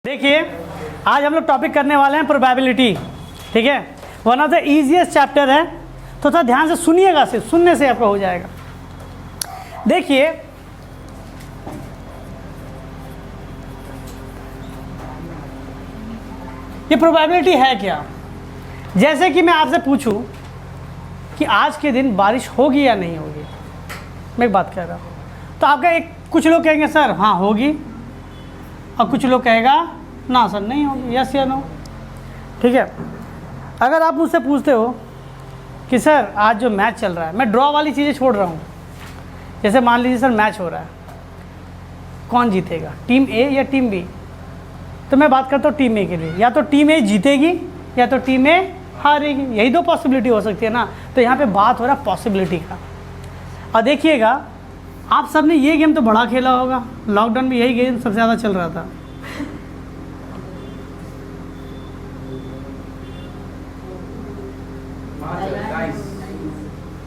देखिए आज हम लोग टॉपिक करने वाले हैं प्रोबेबिलिटी। ठीक है, one of the easiest chapter है, तो थोड़ा ध्यान से सुनिएगा, सिर्फ सुनने से आपका हो जाएगा। देखिए ये प्रोबेबिलिटी है क्या। जैसे कि मैं आपसे पूछूं कि आज के दिन बारिश होगी या नहीं होगी, मैं एक बात कह रहा हूँ, तो आपका कुछ लोग कहेंगे सर हाँ होगी, और कुछ लोग कहेगा ना सर नहीं होगी, यस या नो। ठीक है, अगर आप मुझसे पूछते हो कि सर आज जो मैच चल रहा है, मैं ड्रॉ वाली चीज़ें छोड़ रहा हूँ, जैसे मान लीजिए सर मैच हो रहा है, कौन जीतेगा, टीम ए या टीम बी, तो मैं बात करता हूँ टीम ए के लिए, या तो टीम ए जीतेगी या तो टीम ए हारेगी, यही दो पॉसिबिलिटी हो सकती है ना। तो यहाँ पे बात हो रहा है पॉसिबिलिटी का। और देखिएगा आप सब ने ये गेम तो बड़ा खेला होगा, लॉकडाउन में यही गेम सबसे ज़्यादा चल रहा था।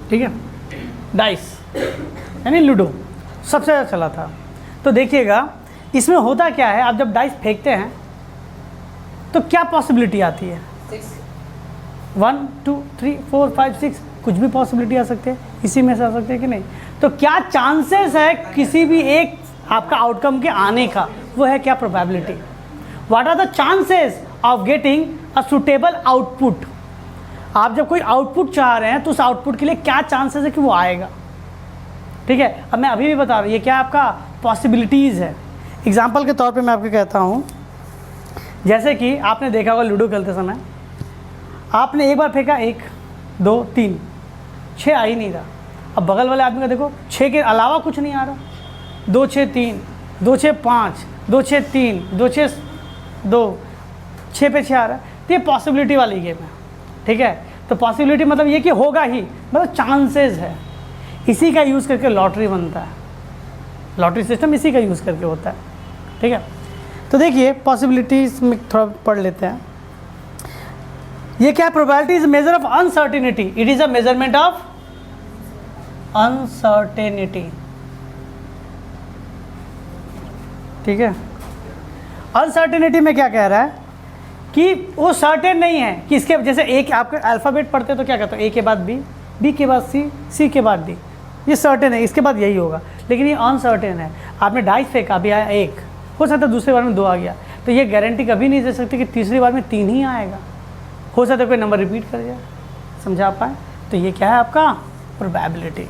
ठीक है, डाइस यानी लूडो सबसे ज़्यादा चला था। तो देखिएगा इसमें होता क्या है, आप जब डाइस फेंकते हैं तो क्या पॉसिबिलिटी आती है, 1 2 3 4 5 6 कुछ भी पॉसिबिलिटी आ सकती है, इसी में से आ सकते हैं कि नहीं। तो क्या चांसेस है किसी भी एक आपका आउटकम के आने का, वो है क्या probability. What are the chances of getting a suitable output. आप जब कोई आउटपुट चाह रहे हैं तो उस आउटपुट के लिए क्या चांसेस है कि वो आएगा। ठीक है, अब मैं अभी भी बता रहा हूँ ये क्या आपका पॉसिबिलिटीज़ है। एग्जाम्पल के तौर पे मैं आपको कहता हूँ, जैसे कि आपने देखा होगा लूडो खेलते समय, आपने एक बार फेंका 1 2 3 6 आ ही नहीं रहा। अब बगल वाले आदमी का देखो 6 के अलावा कुछ नहीं आ रहा, 2 6 3 2 6 5 2 6 3 2 6 2 6 पे 6 आ रहा है। तो ये पॉसिबिलिटी वाली गेम है। ठीक है, तो पॉसिबिलिटी मतलब ये कि होगा ही, मतलब चांसेस है। इसी का यूज़ करके लॉटरी बनता है, लॉटरी सिस्टम इसी का यूज़ करके होता है। ठीक है, तो देखिए पॉसिबिलिटीज़ में थोड़ा पढ़ लेते हैं। ये क्या है, probability is measure of uncertainty, it is a measurement of uncertainty. ठीक है, अनसर्टेनिटी में क्या कह रहा है कि वो सर्टेन नहीं है कि इसके, जैसे एक आपके अल्फ़ाबेट पढ़ते तो क्या कहते हो, ए के बाद बी, बी के बाद सी, सी के बाद डी, ये सर्टेन है इसके बाद यही होगा। लेकिन ये अनसर्टेन है। आपने डाइस फेंका, अभी आया 1, हो सकता है दूसरी बार में 2 आ गया, तो ये गारंटी कभी नहीं दे सकती कि तीसरी बार में 3 ही आएगा, हो सकता है कोई नंबर रिपीट कर जाए। समझा पाए, तो ये क्या है आपका प्रोबेबिलिटी।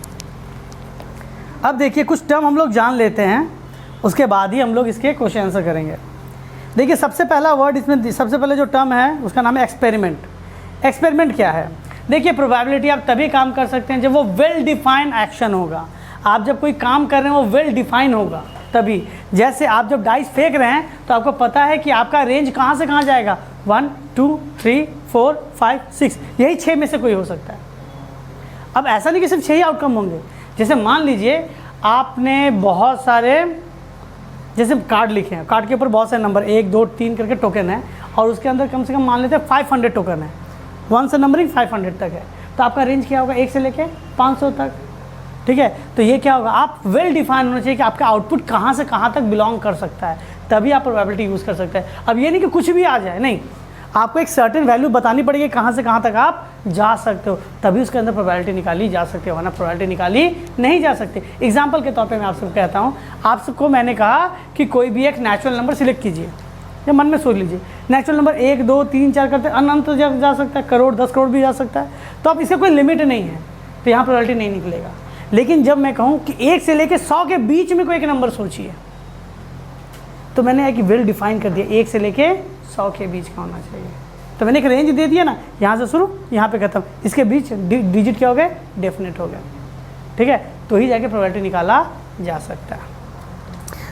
अब देखिए कुछ टर्म हम लोग जान लेते हैं, उसके बाद ही हम लोग इसके क्वेश्चन आंसर करेंगे। देखिए सबसे पहला वर्ड इसमें, सबसे पहले जो टर्म है उसका नाम है एक्सपेरिमेंट। एक्सपेरिमेंट क्या है, देखिए प्रोबेबिलिटी आप तभी काम कर सकते हैं जब वो वेल डिफाइंड एक्शन होगा। आप जब कोई काम कर रहे हैं वो वेल डिफाइन होगा तभी। जैसे आप जब डाइस फेंक रहे हैं तो आपको पता है कि आपका रेंज कहाँ से कहाँ जाएगा, 1 2 3 4 5 6, यही 6 में से कोई हो सकता है। अब ऐसा नहीं कि सिर्फ 6 ही आउटकम होंगे। जैसे मान लीजिए आपने बहुत सारे जैसे कार्ड लिखे हैं, कार्ड के ऊपर बहुत सारे नंबर 1 2 3 करके टोकन है, और उसके अंदर कम से कम मान लेते हैं 500 टोकन है, 1 से नंबरिंग 500 तक है। तो आपका रेंज क्या होगा, 1 से लेके 500 तक। ठीक है, तो ये क्या होगा, आप वेल डिफाइन होना चाहिए कि आपका आउटपुट कहाँ से कहाँ तक बिलोंग कर सकता है, तभी आप प्रोबेबिलिटी यूज़ कर सकते हैं। अब ये नहीं कि कुछ भी आ जाए, नहीं, आपको एक सर्टेन वैल्यू बतानी पड़ेगी कहाँ से कहाँ तक आप जा सकते हो, तभी उसके अंदर प्रोबेबिलिटी निकाली जा सकती है, वरना प्रोबेबिलिटी निकाली नहीं जा सकती। एग्जाम्पल के तौर पे मैं आप सबको कहता हूँ, आप सबको मैंने कहा कि कोई भी एक नेचुरल नंबर सिलेक्ट कीजिए, या मन में सोच लीजिए नेचुरल नंबर 1 2 3 4 करते अनंत जा सकता है, करोड़ 10 करोड़ भी जा सकता है। तो अब इसका कोई लिमिट नहीं है, तो यहाँ प्रोबेबिलिटी नहीं निकलेगा। लेकिन जब मैं कहूँ कि 1 से लेकर 100 के बीच में कोई एक नंबर सोचिए, तो मैंने एक वेल डिफाइन कर दिया, 1 से लेके 100 के बीच का होना चाहिए। तो मैंने एक रेंज दे दिया ना, यहाँ से शुरू यहाँ पे खत्म, इसके बीच डिजिट क्या हो गए, डेफिनेट हो गया। ठीक है, तो ही जाके प्रोबेबिलिटी निकाला जा सकता है।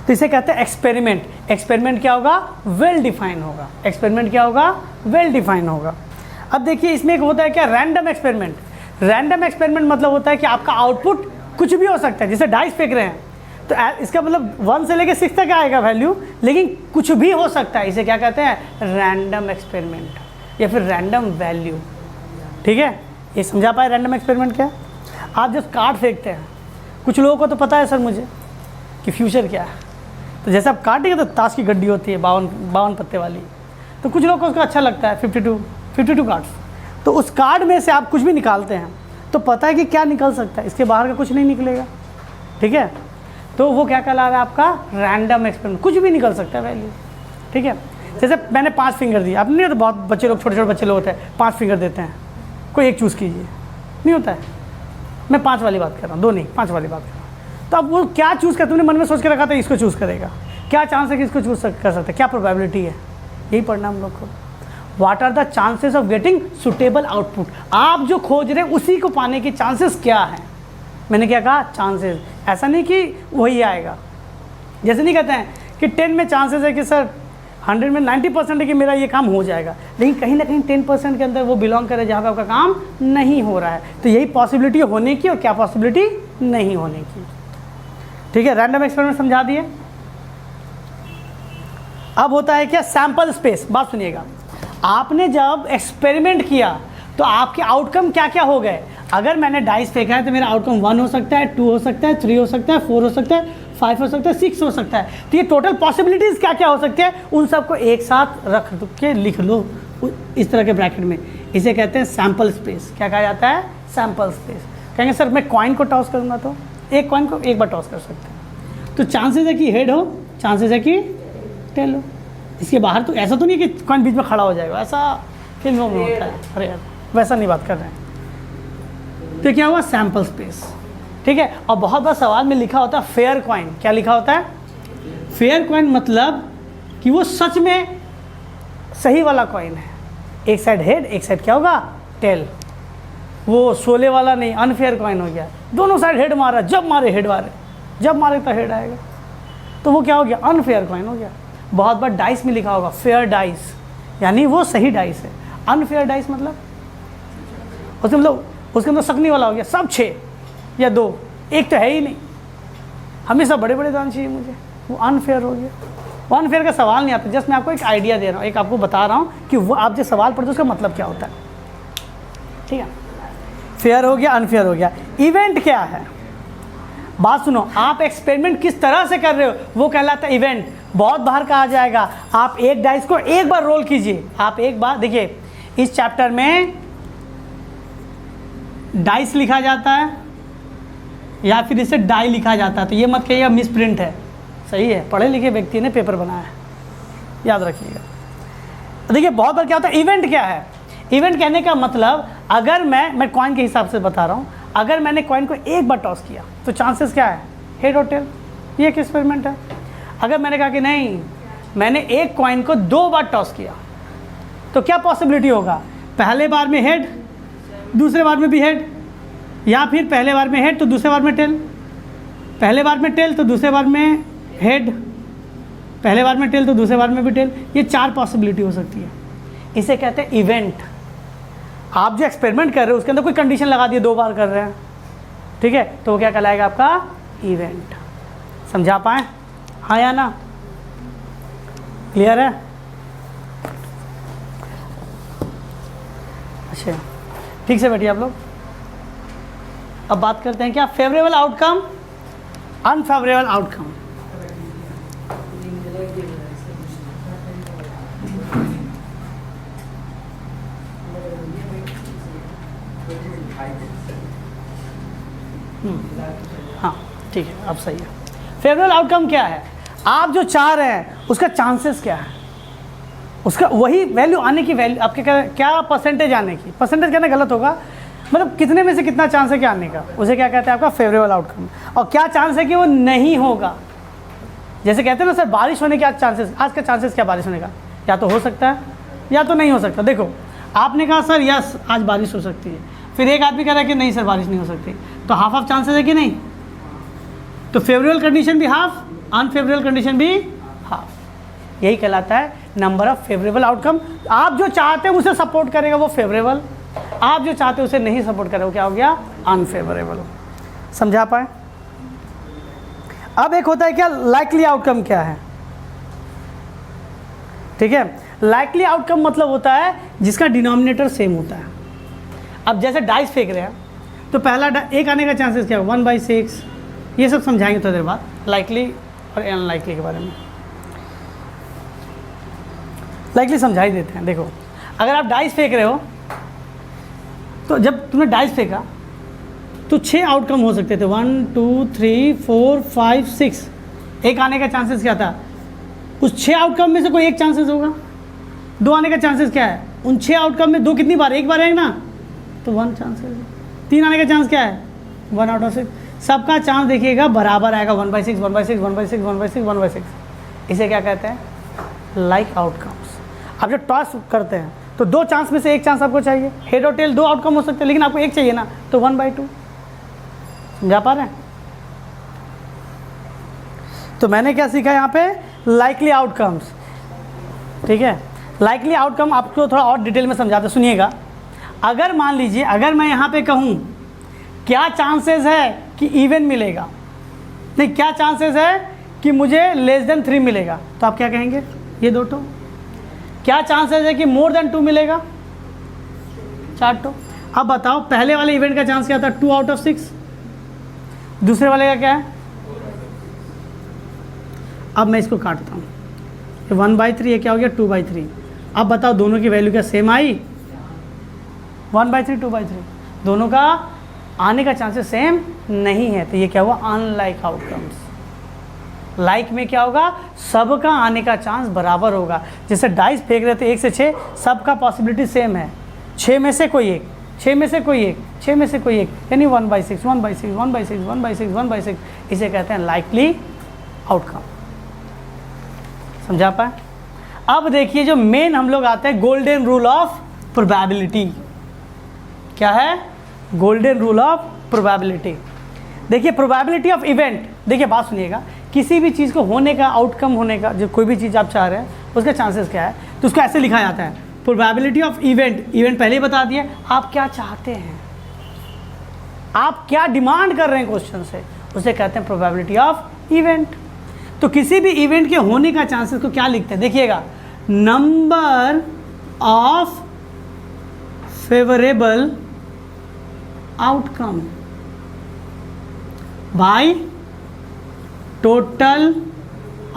तो इसे कहते हैं एक्सपेरिमेंट। एक्सपेरिमेंट क्या होगा, वेल डिफाइन होगा। एक्सपेरिमेंट क्या होगा, वेल डिफाइन होगा। अब देखिए इसमें एक होता है क्या, रैंडम एक्सपेरिमेंट। रैंडम एक्सपेरिमेंट मतलब होता है कि आपका आउटपुट कुछ भी हो सकता है। जैसे डाइस फेंक रहे हैं तो इसका मतलब 1 से लेकर 6 तक आएगा वैल्यू, लेकिन कुछ भी हो सकता है। इसे क्या कहते हैं, रैंडम एक्सपेरिमेंट या फिर रैंडम वैल्यू। ठीक है, ये समझा पाए रैंडम एक्सपेरिमेंट क्या है। आप जब कार्ड फेंकते हैं, कुछ लोगों को तो पता है सर मुझे कि फ्यूचर क्या है, तो जैसे आप काटेंगे तो ताश की गड्डी होती है 52 पत्ते वाली, तो कुछ लोगों को उसका अच्छा लगता है 52 कार्ड्स। तो उस कार्ड में से आप कुछ भी निकालते हैं तो पता है कि क्या निकल सकता है, इसके बाहर का कुछ नहीं निकलेगा, ठीक है। तो वो क्या कहला रहा है आपका रैंडम एक्सपेरिमेंट, कुछ भी निकल सकता है वैल्यू, ठीक है। जैसे मैंने 5 फिंगर दिए, अब नहीं तो बहुत बच्चे लोग, छोटे छोटे बच्चे लोग होते हैं 5 फिंगर देते हैं, कोई एक चूज़ कीजिए, नहीं होता है। मैं 5 वाली बात कर रहा हूँ, 2 नहीं 5 वाली बात कर रहा हूँ। तो अब वो क्या चूज़ करते, तुमने मन में सोच के रखा था इसको चूज़ करेगा, क्या चांस है कि इसको चूज़ कर सकते हैं, क्या प्रोबेबिलिटी है, यही पढ़ना हम लोग को। What are the chances of getting suitable output, आप जो खोज रहे हैं उसी को पाने के चांसेस क्या हैं। मैंने क्या कहा, चांसेस, ऐसा नहीं कि वही आएगा। जैसे नहीं कहते हैं कि 10 में चांसेस है कि सर 100 में 90% है कि मेरा ये काम हो जाएगा, लेकिन कहीं ना कहीं 10% के अंदर वो बिलोंग करे जहाँ पे आपका काम नहीं हो रहा है। तो यही पॉसिबिलिटी होने की और क्या पॉसिबिलिटी नहीं होने की, ठीक है। रैंडम एक्सपेरिमेंट समझा दिए। अब होता है क्या, सैंपल स्पेस। बात सुनिएगा, आपने जब एक्सपेरिमेंट किया तो आपके आउटकम क्या क्या हो गए। अगर मैंने डाइस फेंका है तो मेरा आउटकम 1 हो सकता है, 2 हो सकता है, 3 हो सकता है, 4 हो सकता है, 5 हो सकता है, 6 हो सकता है। तो ये टोटल पॉसिबिलिटीज़ क्या क्या हो सकती है, उन सबको एक साथ रख के लिख लो इस तरह के ब्रैकेट में। इसे कहते हैं सैंपल स्पेस। क्या कहा जाता है, सैंपल स्पेस। कहेंगे सर मैं कॉइन को टॉस करूँगा तो एक कॉइन को एक बार टॉस कर सकते हैं, तो चांसेस है कि हेड हो, चांसेस है कि टेल हो। इसके बाहर तो ऐसा तो नहीं है कि कॉइन बीच में खड़ा हो जाएगा, ऐसा फिल्मों में होता है। अरे यार वैसा नहीं बात कर रहे हैं। तो क्या हुआ, सैंपल स्पेस, ठीक है। और बहुत बार सवाल में लिखा होता है फेयर कॉइन। क्या लिखा होता है, फेयर कॉइन, मतलब कि वो सच में सही वाला कॉइन है, एक साइड हेड एक साइड क्या होगा, टेल। वो सोले वाला नहीं, अनफेयर कॉइन हो गया, दोनों साइड हेड मारा, जब मारे हेड मारे, जब मारे तो हेड आएगा, तो वो क्या हो गया, अनफेयर कॉइन हो गया। बहुत बार डाइस में लिखा होगा फेयर डाइस, यानी वो सही डाइस है। अनफेयर डाइस मतलब उसके अंदर सकने वाला हो गया, सब 6 या 2, एक तो है ही नहीं, हमेशा बड़े बड़े दान चाहिए मुझे, वो अनफेयर हो गया। वो अनफेयर का सवाल नहीं आता, जस्ट मैं आपको एक आइडिया दे रहा हूँ, एक आपको बता रहा हूँ कि वो आप जो सवाल पढ़ते हो उसका मतलब क्या होता है, ठीक है। फेयर हो गया, अनफेयर हो गया। इवेंट क्या है, बात सुनो, आप एक्सपेरिमेंट किस तरह से कर रहे हो वो कहलाता है इवेंट। बहुत बार कहा जाएगा आप एक डाइस को एक बार रोल कीजिए। आप एक बार देखिए, इस चैप्टर में डाइस लिखा जाता है या फिर इसे डाई लिखा जाता है, तो ये मत कहिएगा मिस प्रिंट है, सही है, पढ़े लिखे व्यक्ति ने पेपर बनाया है, याद रखिएगा। देखिए बहुत बार क्या होता है, इवेंट क्या है, इवेंट कहने का मतलब अगर मैं कॉइन के हिसाब से बता रहा हूँ, अगर मैंने कॉइन को एक बार टॉस किया तो चांसेस क्या है, हेड और टेल, ये एक एक्सपेरिमेंट है। अगर मैंने कहा कि नहीं, मैंने एक कॉइन को 2 बार टॉस किया तो क्या पॉसिबिलिटी होगा, पहले बार में हेड, दूसरे बार में भी हेड, या फिर पहले बार में हेड तो दूसरे बार में टेल, पहले बार में टेल तो दूसरे बार में हेड, पहले बार में टेल तो दूसरे बार में भी टेल। ये 4 पॉसिबिलिटी हो सकती है, इसे कहते हैं इवेंट। आप जो एक्सपेरिमेंट कर रहे हो उसके अंदर कोई कंडीशन लगा दिए 2 बार कर रहे हैं, ठीक है, तो वो क्या कहलाएगा आपका इवेंट। समझा पाए, हाँ या ना, क्लियर है। अच्छा ठीक से बैठिए आप लोग। अब बात करते हैं क्या, फेवरेबल आउटकम, अनफेवरेबल आउटकम। हाँ ठीक है, अब सही है। फेवरेबल आउटकम क्या है, आप जो चाह रहे हैं उसका चांसेस क्या है, उसका वही वैल्यू आने की, वैल्यू आपके क्या परसेंटेज आने की, परसेंटेज कहना गलत होगा, मतलब कितने में से कितना चांस है कि आने का, उसे क्या कहते हैं आपका फेवरेबल आउटकम। और क्या चांस है कि वो नहीं होगा, जैसे कहते हैं ना सर बारिश होने के आज चांसेस, आज का चांसेस क्या बारिश होने का, या तो हो सकता है या तो नहीं हो सकता। देखो आपने कहा सर यस आज बारिश हो सकती है, फिर एक आदमी कह रहा है कि नहीं सर बारिश नहीं हो सकती, तो हाफ ऑफ चांसेस है कि नहीं, तो फेवरेबल कंडीशन भी हाफ, अनफेवरेबल कंडीशन भी हाफ। यही कहलाता है नंबर ऑफ फेवरेबल आउटकम। आप जो चाहते हैं उसे सपोर्ट करेगा वो फेवरेबल, आप जो चाहते हैं उसे नहीं सपोर्ट करेगा वो क्या हो गया, अनफेवरेबल। समझा पाए। अब एक होता है क्या, लाइकली आउटकम क्या है, ठीक है। लाइकली आउटकम मतलब होता है जिसका डिनोमिनेटर सेम होता है। अब जैसे डाइस फेंक रहे हैं तो पहला एक आने का चांसेस क्या है, 1/6, ये सब समझाएंगे थोड़ी देर बाद, लाइकली और अनलाइकली के बारे में। लाइकली समझा ही देते हैं। देखो, अगर आप डाइस फेंक रहे हो तो जब तुमने डाइस फेंका तो 6 आउटकम हो सकते थे, 1 2 3 4 5 6, एक आने का चांसेस क्या था? उस 6 आउटकम में से कोई एक चांसेस होगा। 2 आने का चांसेस क्या है? उन 6 आउटकम में 2 कितनी बार? एक बार है ना, तो 1 चांसेस। 3 आने का चांस क्या है? 1 आउट ऑफ 6। सबका चांस देखिएगा बराबर आएगा, 1/6 1/6 1/6 1/6 1/6। इसे क्या कहते हैं? Like outcomes. आप जब टॉस करते हैं तो 2 चांस में से एक चांस आपको चाहिए। हेड और टेल 2 आउटकम हो सकते हैं, लेकिन आपको एक चाहिए ना, तो 1/2। समझा पा रहे हैं? तो मैंने क्या सीखा यहाँ पे? Likely outcomes. ठीक है, लाइकली आउटकम आपको थोड़ा और डिटेल में समझाते, सुनिएगा। अगर मान लीजिए, अगर मैं यहाँ पे कहूँ क्या चांसेस है कि इवन मिलेगा, नहीं क्या चांसेस है कि मुझे लेस देन 3 मिलेगा, तो आप क्या कहेंगे? ये 2 टो। क्या चांसेस है कि मोर देन 2 मिलेगा? 4 टो। अब बताओ, पहले वाले इवेंट का चांस क्या था? 2 आउट ऑफ 6। दूसरे वाले का क्या है? अब मैं इसको काटता हूँ, 1/3, ये क्या हो गया? 2/3। अब बताओ दोनों की वैल्यू क्या सेम आई? 1/3 2/3, दोनों का आने का चांसेस सेम नहीं है, तो ये क्या हुआ? Unlike outcomes. लाइक में क्या होगा? सबका आने का चांस बराबर होगा। जैसे डाइस फेंक रहे थे 1 से 6, सबका पॉसिबिलिटी सेम है। 6 में से कोई एक, 6 में से कोई एक, 6 में से कोई एक, यानी 1/6 1/6 1/6 1/6 1/6। इसे कहते हैं लाइकली आउटकम। समझा पाए? अब देखिए, जो मेन हम लोग आते हैं, गोल्डन रूल ऑफ प्रोबेबिलिटी। क्या है? Golden rule of probability. देखिए, प्रोबेबिलिटी ऑफ इवेंट, देखिए बात सुनिएगा, किसी भी चीज़ को होने का, आउटकम होने का, जो कोई भी चीज़ आप चाह रहे हैं उसका चांसेस क्या है, तो उसको ऐसे लिखा जाता है, प्रोबेबिलिटी ऑफ इवेंट। इवेंट पहले ही बता दिए, आप क्या चाहते हैं, आप क्या डिमांड कर रहे हैं क्वेश्चन से, उसे कहते हैं प्रोबेबिलिटी ऑफ इवेंट। तो किसी भी इवेंट के होने का चांसेस को क्या लिखते हैं? देखिएगा, number of favourable outcome by total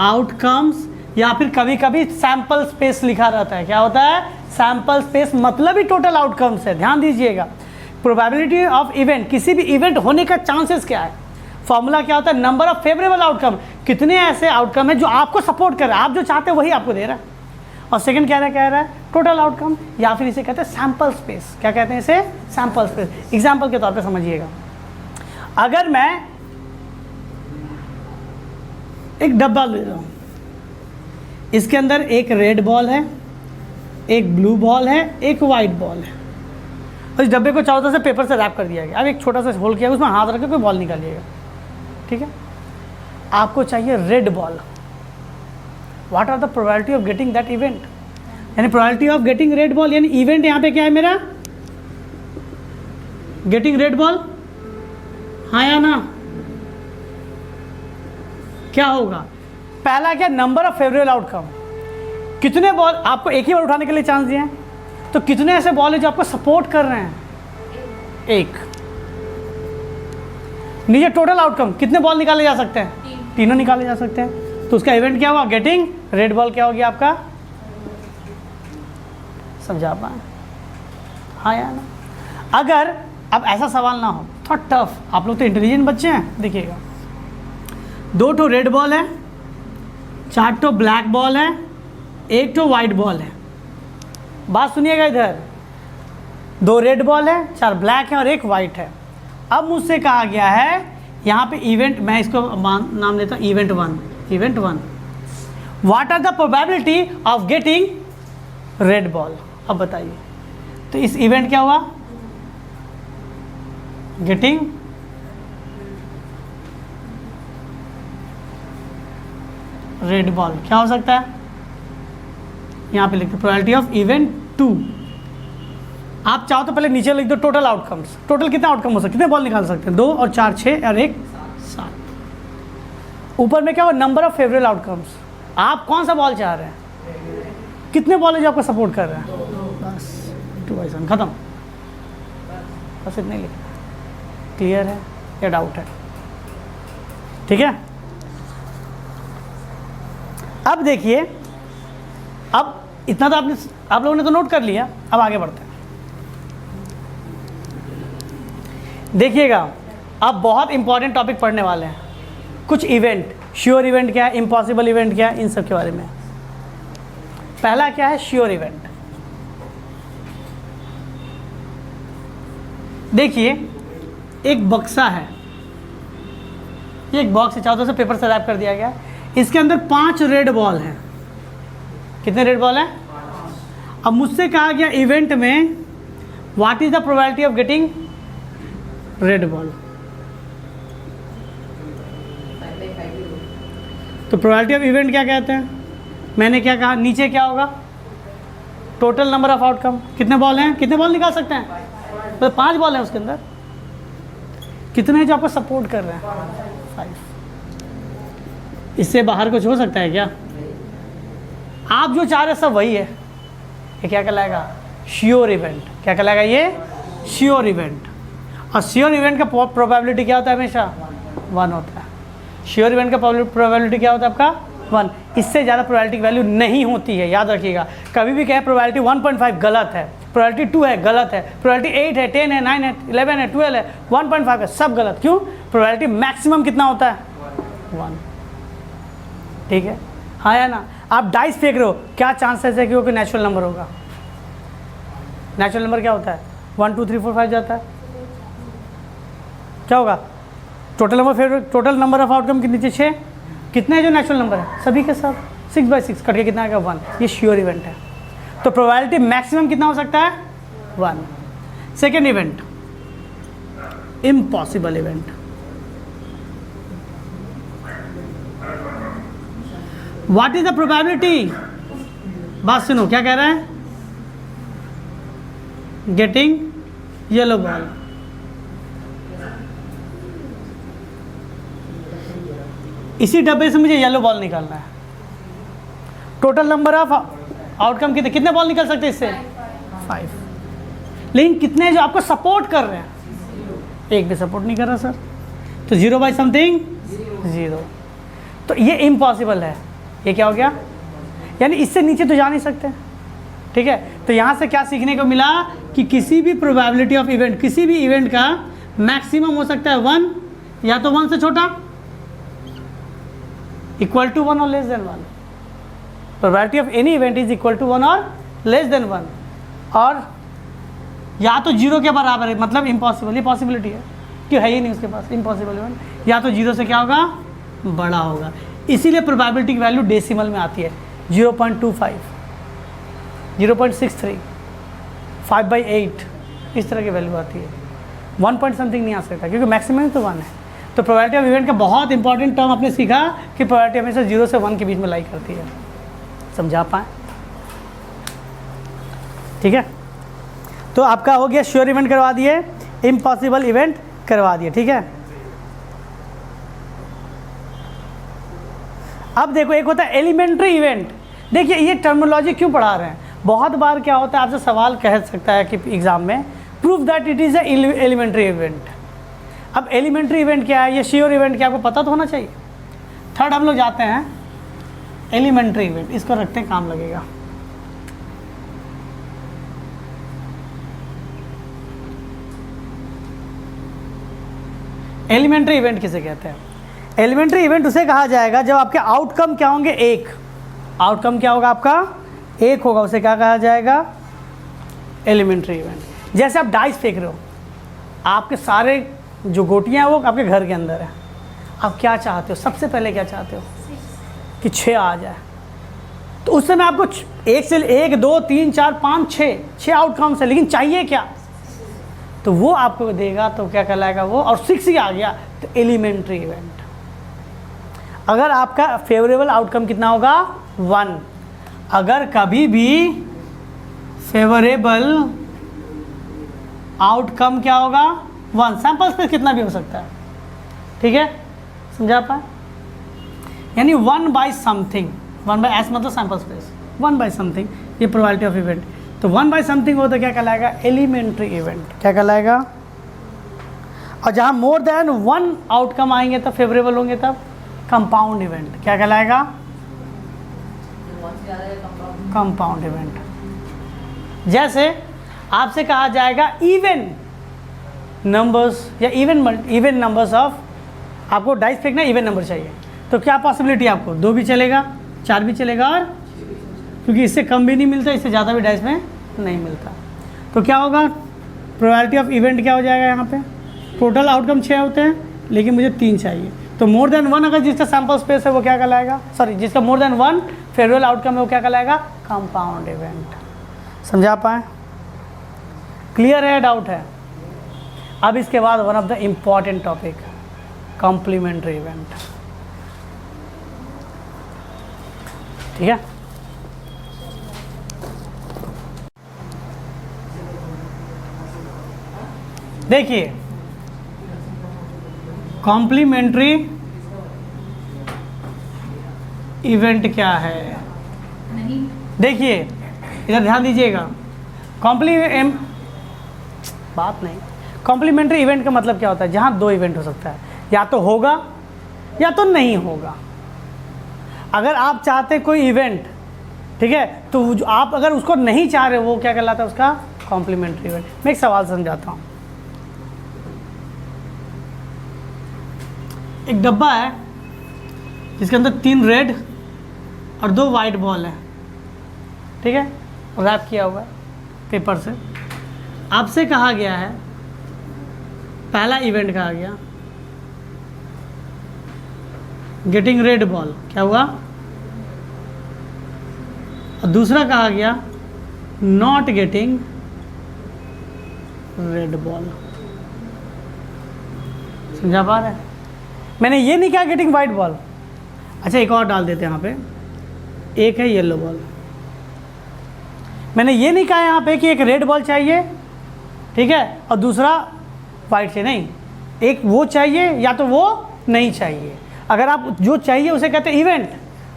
outcomes, या फिर कभी कभी सैंपल स्पेस लिखा रहता है। क्या होता है? सैंपल स्पेस, मतलब ही टोटल आउटकम्स है। ध्यान दीजिएगा, प्रोबेबिलिटी ऑफ इवेंट, किसी भी इवेंट होने का चांसेस क्या है? फॉर्मूला क्या होता है? नंबर ऑफ फेवरेबल आउटकम, कितने ऐसे आउटकम है जो आपको सपोर्ट कर रहा है, आप जो चाहते हैं वही आपको दे रहा है। और सेकंड क्या कह रहा है? टोटल आउटकम, या फिर इसे कहते हैं सैंपल स्पेस। क्या कहते हैं इसे? Sample space. एग्जांपल के तौर पे समझिएगा, अगर मैं एक डब्बा ले रहा हूँ, इसके अंदर एक रेड बॉल है, एक ब्लू बॉल है, एक वाइट बॉल है, और इस डब्बे को चारों तरफ से पेपर से रैप कर दिया गया। अब एक छोटा सा होल किया, उसमें हाथ रख के कोई बॉल निकालिएगा। ठीक है, आपको चाहिए red ball. What are the probability of getting that event? यानी probability of getting red ball, यानी इवेंट यहाँ पे क्या है मेरा? गेटिंग रेड बॉल, हाँ या ना? क्या होगा? पहला क्या? नंबर ऑफ फेवरेबल आउटकम, कितने बॉल आपको एक ही बॉल उठाने के लिए चांस दिए हैं, तो कितने ऐसे बॉल है जो आपको सपोर्ट कर रहे हैं? एक। नीचे टोटल आउटकम, कितने बॉल निकाले जा सकते हैं? तीनों निकाले जा सकते हैं। तो उसका इवेंट क्या हुआ? Getting red ball. क्या हो गया आपका? समझा पाए? हाँ या ना? अगर अब ऐसा सवाल ना हो, थोड़ा टफ, आप लोग तो इंटेलिजेंट बच्चे हैं, देखिएगा, 2 ठो रेड बॉल है, 4 ठो ब्लैक बॉल है, 1 ठो वाइट बॉल है। बात सुनिएगा, इधर 2 रेड बॉल है, 4 ब्लैक है और 1 वाइट है। अब मुझसे कहा गया है यहाँ पे इवेंट, मैं इसको नाम देता हूँ event 1। Event 1, what are the probability of getting red ball? अब बताइए, तो इस इवेंट क्या हुआ? Getting red ball. क्या हो सकता है? यहाँ पे लिखते प्रोबेबिलिटी ऑफ इवेंट 2। आप चाहो तो पहले नीचे लिख दो टोटल आउटकम्स। टोटल कितने आउटकम हो सकते हैं? कितने बॉल निकाल सकते हैं? 2 और 4 6 और 1 7। ऊपर में क्या हो? Number of favourable outcomes. आप कौन सा बॉल चाह रहे हैं? कितने बॉल है जो आपको सपोर्ट कर रहे हैं? बस 2/7, खत्म। बस इतने लिखना। क्लियर है या डाउट है? ठीक है, अब देखिए, अब इतना तो आप लोगों ने तो नोट कर लिया, अब आगे बढ़ते हैं। देखिएगा, अब बहुत इंपॉर्टेंट टॉपिक पढ़ने वाले हैं, कुछ इवेंट, श्योर इवेंट क्या है, इम्पॉसिबल इवेंट क्या है, इन सब के बारे में। पहला क्या है, श्योर इवेंट। देखिए, एक बक्सा है, ये एक बॉक्स है, चारों तरफ से पेपर से रैप कर दिया गया है, इसके अंदर 5 रेड बॉल हैं। कितने रेड बॉल हैं? अब मुझसे कहा गया इवेंट में what is the probability of getting red ball. तो प्रोबेबिलिटी ऑफ इवेंट क्या कहते हैं? मैंने क्या कहा, नीचे क्या होगा, टोटल नंबर ऑफ आउटकम। कितने बॉल हैं, कितने बॉल निकाल सकते हैं? तो 5 बॉल हैं उसके अंदर। कितने हैं जो आपको सपोर्ट कर रहे हैं? 5। इससे बाहर कुछ हो सकता है क्या? आप जो चाह रहे सब वही है। ये क्या कहलाएगा? Sure event. क्या कहलाएगा ये? Sure event. और श्योर इवेंट का प्रोबेबिलिटी क्या होता है? हमेशा 1 होता है। श्योर इवेंट का प्रोबेबिलिटी क्या होता है आपका? 1। इससे ज़्यादा प्रोबेबिलिटी की वैल्यू नहीं होती है, याद रखिएगा। कभी भी कहे प्रोबेबिलिटी 1.5 गलत है, प्रोबेबिलिटी 2 है गलत है, प्रोबेबिलिटी 8 है, 10 है, 9 है, 11 है, 12 है, 1.5 है, सब गलत। क्यों? प्रोबेबिलिटी मैक्सिमम कितना होता है? 1। ठीक है, हाँ या ना? आप डाइस फेंक रहे हो, क्या चांसेस है कि वो कोई नेचुरल नंबर होगा? नेचुरल नंबर क्या होता है? 1 2 3 4 5 जाता है। क्या होगा? टोटल नंबर ऑफ आउटकम के नीचे 6। कितने हैं जो नेचुरल नंबर है? सभी के सब 6/6 कट के कितना आएगा? 1। ये श्योर इवेंट है। तो प्रोबेबिलिटी मैक्सिमम कितना हो सकता है? 1। Second event, impossible event. What is the probability? बात सुनो, क्या कह रहा है? Getting yellow ball. इसी डब्बे से मुझे येलो बॉल निकालना है। टोटल नंबर ऑफ आउटकम कितने बॉल निकल सकते हैं इससे? 5। लेकिन कितने जो आपको सपोर्ट कर रहे हैं? एक भी सपोर्ट नहीं कर रहा सर। तो 0 बाई समथिंग 0। तो ये इम्पॉसिबल है। ये क्या हो गया? यानी इससे नीचे तो जा नहीं सकते। ठीक है, तो यहाँ से क्या सीखने को मिला कि किसी भी प्रोबेबिलिटी ऑफ इवेंट, किसी भी इवेंट का मैक्सिमम हो सकता है 1, या तो 1 से छोटा, इक्वल टू 1 और less than 1। Probability of any event is equal to 1 और लेस देन 1, और या तो 0 के बराबर है, मतलब इम्पॉसिबल। ये पॉसिबिलिटी है कि है ही नहीं उसके पास इम्पॉसिबल इवेंट, या तो 0 से क्या होगा? बड़ा होगा। इसीलिए प्रोबेबिलिटी की वैल्यू डेसिमल में आती है। 0.25, 0.63, 5/8, इस तरह की वैल्यू आती है। 1 पॉइंट समथिंग नहीं आ सकता, क्योंकि मैक्सिमम तो 1 है। तो प्रोबेबिलिटी ऑफ इवेंट का बहुत इंपॉर्टेंट टर्म आपने सीखा कि प्रोबेबिलिटी हमेशा 0 से 1 के बीच में लाई करती है। समझा पाए? ठीक है, तो आपका हो गया श्योर इवेंट करवा दिए, इम्पॉसिबल इवेंट करवा दिए। ठीक है, अब देखो, एक होता है एलिमेंट्री इवेंट। देखिए, ये टर्मिनोलॉजी क्यों पढ़ा रहे हैं? बहुत बार क्या होता है, आपसे सवाल कह सकता है कि एग्जाम में, prove that it is a elementary event. अब एलिमेंट्री इवेंट क्या है, ये श्योर इवेंट क्या, आपको पता तो होना चाहिए। थर्ड हम लोग जाते हैं एलिमेंट्री इवेंट, इसको रखते हैं, काम लगेगा। एलिमेंट्री इवेंट किसे कहते हैं? एलिमेंट्री इवेंट उसे कहा जाएगा जब आपके आउटकम क्या होंगे? 1। आउटकम क्या होगा आपका? 1 होगा, उसे क्या कहा जाएगा? Elementary event. जैसे आप डाइस फेंक रहे हो, आपके सारे जो गोटियां हैं वो आपके घर के अंदर है, आप क्या चाहते हो? सबसे पहले क्या चाहते हो? कि 6 आ जाए। तो उस समय आपको 1 से 1 2 3 4 5 6 आउटकम्स है, लेकिन चाहिए क्या? तो वो आपको देगा, तो क्या कहलाएगा वो? और 6 ही आ गया तो एलिमेंट्री इवेंट। अगर आपका फेवरेबल आउटकम कितना होगा? 1। अगर कभी भी फेवरेबल आउटकम क्या होगा? 1। सैंपल स्पेस कितना भी हो सकता है। ठीक है, समझा पाए? यानी 1 बाई समथिंग, 1 बाई एस मतलब सैंपल स्पेस, 1 बाई समथिंग, ये प्रोबेबिलिटी ऑफ इवेंट। तो 1 बाई समथिंग हो तो क्या कहलाएगा? Elementary event. क्या कहलाएगा? और जहाँ मोर देन 1 आउटकम आएंगे तब फेवरेबल होंगे, तब कंपाउंड इवेंट। क्या कहलाएगा? Compound event. जैसे आपसे कहा जाएगा इवन नंबर्स या इवन नंबर्स ऑफ, आपको डाइस फेंकना इवन नंबर चाहिए, तो क्या पॉसिबिलिटी है आपको? 2 भी चलेगा, 4 भी चलेगा, और क्योंकि इससे कम भी नहीं मिलता, इससे ज़्यादा भी डाइस में नहीं मिलता, तो क्या होगा? प्रोबेबिलिटी ऑफ इवेंट क्या हो जाएगा यहाँ पे? टोटल आउटकम 6 होते हैं, लेकिन मुझे 3 चाहिए, तो मोर देन 1 अगर जिसका सैम्पल स्पेस है वो क्या कहलाएगा? सॉरी, जिसका मोर देन 1 फेवरेबल आउटकम है वो क्या कहलाएगा? Compound event. समझा पाए? क्लियर है? डाउट है? अब इसके बाद one of the important topic, complementary event. ठीक है, देखिए कॉम्प्लीमेंट्री इवेंट क्या है। देखिए इधर ध्यान दीजिएगा, कॉम्प्लीमेंट्री इवेंट का मतलब क्या होता है? जहाँ 2 इवेंट हो सकता है, या तो होगा या तो नहीं होगा। अगर आप चाहते कोई इवेंट, ठीक है, तो आप अगर उसको नहीं चाह रहे वो क्या कहलाता है? उसका कॉम्प्लीमेंट्री इवेंट। मैं एक सवाल समझाता हूँ। एक डब्बा है जिसके अंदर 3 रेड और 2 वाइट बॉल है, ठीक है, रैप किया हुआ है पेपर से। आपसे कहा गया है, पहला इवेंट कहा गया गेटिंग रेड बॉल, क्या हुआ? और दूसरा कहा गया नॉट गेटिंग रेड बॉल। समझा पा रहे हैं? मैंने ये नहीं कहा गेटिंग वाइट बॉल। अच्छा, एक और डाल देते हैं यहाँ पे, एक है येलो बॉल। मैंने ये नहीं कहा यहाँ पे कि एक रेड बॉल चाहिए, ठीक है, और दूसरा वाइट चाहिए, नहीं, एक वो चाहिए या तो वो नहीं चाहिए। अगर आप जो चाहिए उसे कहते हैं इवेंट,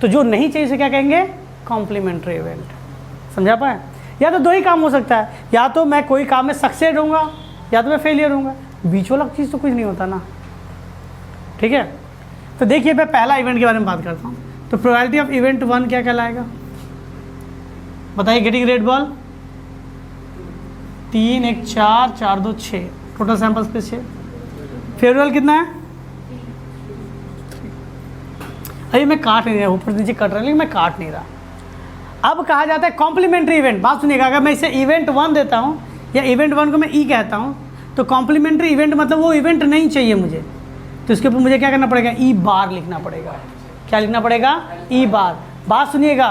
तो जो नहीं चाहिए उसे क्या कहेंगे? Complementary event. समझा पाए? या तो 2 ही काम हो सकता है, या तो मैं कोई काम में सक्सेस होऊंगा या तो मैं फेलियर होऊंगा, बीच वाला चीज़ तो कुछ नहीं होता ना। ठीक है, तो देखिए मैं पहला इवेंट के बारे में बात करता हूँ। तो प्रोबेबिलिटी ऑफ इवेंट 1 क्या कहलाएगा? बताइए। Getting red ball 3 1 4 4 2 6, total sample space 6। Favourable कितना है? अरे मैं काट नहीं रहा, ऊपर नीचे कट रहा है लेकिन मैं काट नहीं रहा। अब कहा जाता है कॉम्प्लीमेंट्री इवेंट। बात सुनिएगा, अगर मैं इसे इवेंट 1 देता हूँ या इवेंट 1 को मैं ई कहता हूँ, तो कॉम्प्लीमेंट्री इवेंट मतलब वो इवेंट नहीं चाहिए मुझे, तो इसके ऊपर मुझे क्या करना पड़ेगा? ई बार लिखना पड़ेगा। क्या लिखना पड़ेगा? ई बार। बात सुनिएगा,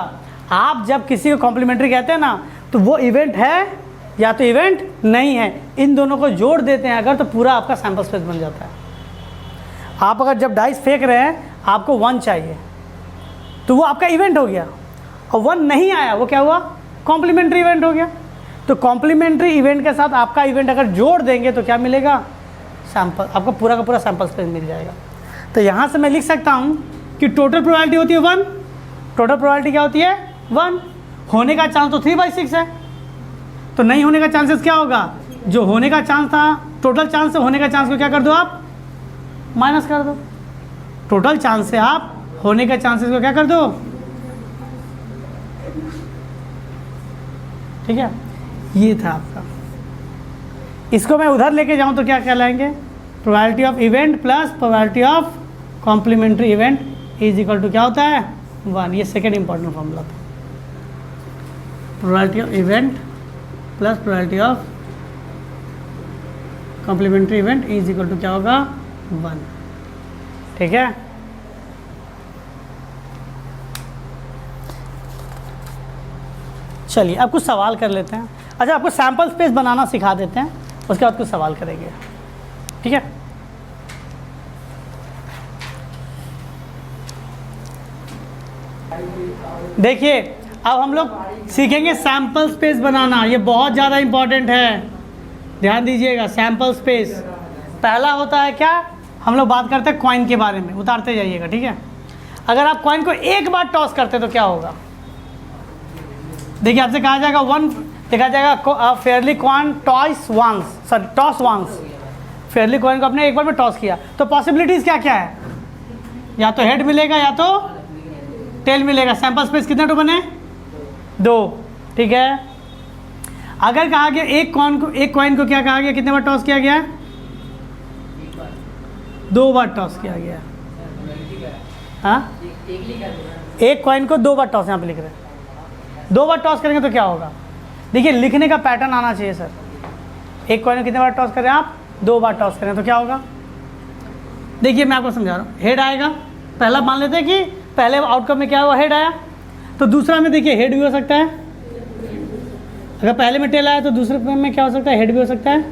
आप जब किसी को कॉम्प्लीमेंट्री कहते हैं ना, तो वो इवेंट है या तो इवेंट नहीं है, इन दोनों को जोड़ देते हैं अगर, तो पूरा आपका सैंपल स्पेस बन जाता है। आप अगर जब डाइस फेंक रहे हैं, आपको 1 चाहिए, तो वो आपका इवेंट हो गया, और 1 नहीं आया, वो क्या हुआ? कॉम्प्लीमेंट्री इवेंट हो गया। तो कॉम्प्लीमेंट्री इवेंट के साथ आपका इवेंट अगर जोड़ देंगे तो क्या मिलेगा? सैंपल, आपको पूरा का पूरा सैंपल स्पेस मिल जाएगा। तो यहाँ से मैं लिख सकता हूँ कि टोटल प्रोबेबिलिटी होती है 1। टोटल प्रोबेबिलिटी क्या होती है? 1। होने का चांस तो 3/6 है, तो नहीं होने का चांसेस क्या होगा? जो होने का चांस था, टोटल चांस से होने का चांस को क्या कर दो आप? माइनस कर दो। टोटल चांस से आप होने के चांसेस को क्या कर दो? ठीक है, ये था आपका। इसको मैं उधर लेके जाऊं तो क्या कहलाएंगे? Probability of event plus probability of complementary event is equal to क्या होता है? 1। ये सेकेंड इंपॉर्टेंट फॉर्मूला था। Probability of event plus probability of complementary event is equal to क्या होगा? 1। ठीक है, चलिए अब कुछ सवाल कर लेते हैं। अच्छा, आपको सैंपल स्पेस बनाना सिखा देते हैं, उसके बाद कुछ सवाल करेंगे। ठीक है, देखिए अब हम लोग सीखेंगे सैंपल स्पेस बनाना। ये बहुत ज़्यादा इंपॉर्टेंट है, ध्यान दीजिएगा। सैंपल स्पेस पहला होता है क्या? हम लोग बात करते हैं कॉइन के बारे में, उतारते जाइएगा। ठीक है, अगर आप कॉइन को एक बार टॉस करते तो क्या होगा? देखिए आपसे कहा जाएगा 1, देखा जाएगा fairly coin toss once, sorry toss once. Fairly coin को आपने एक बार में टॉस किया, तो पॉसिबिलिटीज़ क्या क्या है? या तो हेड मिलेगा या तो टेल मिलेगा। सैंपल स्पेस कितने टू बने? 2, ठीक है। अगर कहा गया एक कॉइन को क्या कहा गया, कितने बार टॉस किया गया है? 2 बार टॉस किया गया। हाँ, एक कॉइन को 2 बार टॉस, यहाँ पे लिख रहे हैं 2 बार टॉस करेंगे तो क्या होगा? देखिए लिखने का पैटर्न आना चाहिए सर। एक कॉइन को कितने बार टॉस करें आप? 2 बार टॉस करें तो क्या होगा? देखिए मैं आपको समझा रहा हूँ। हेड आएगा, पहला मान लेते हैं कि पहले आउटकम में क्या हुआ, हेड आया, तो दूसरा में देखिए हेड भी हो सकता है। अगर पहले में टेल आया तो दूसरे में क्या हो सकता है? हेड भी हो सकता है,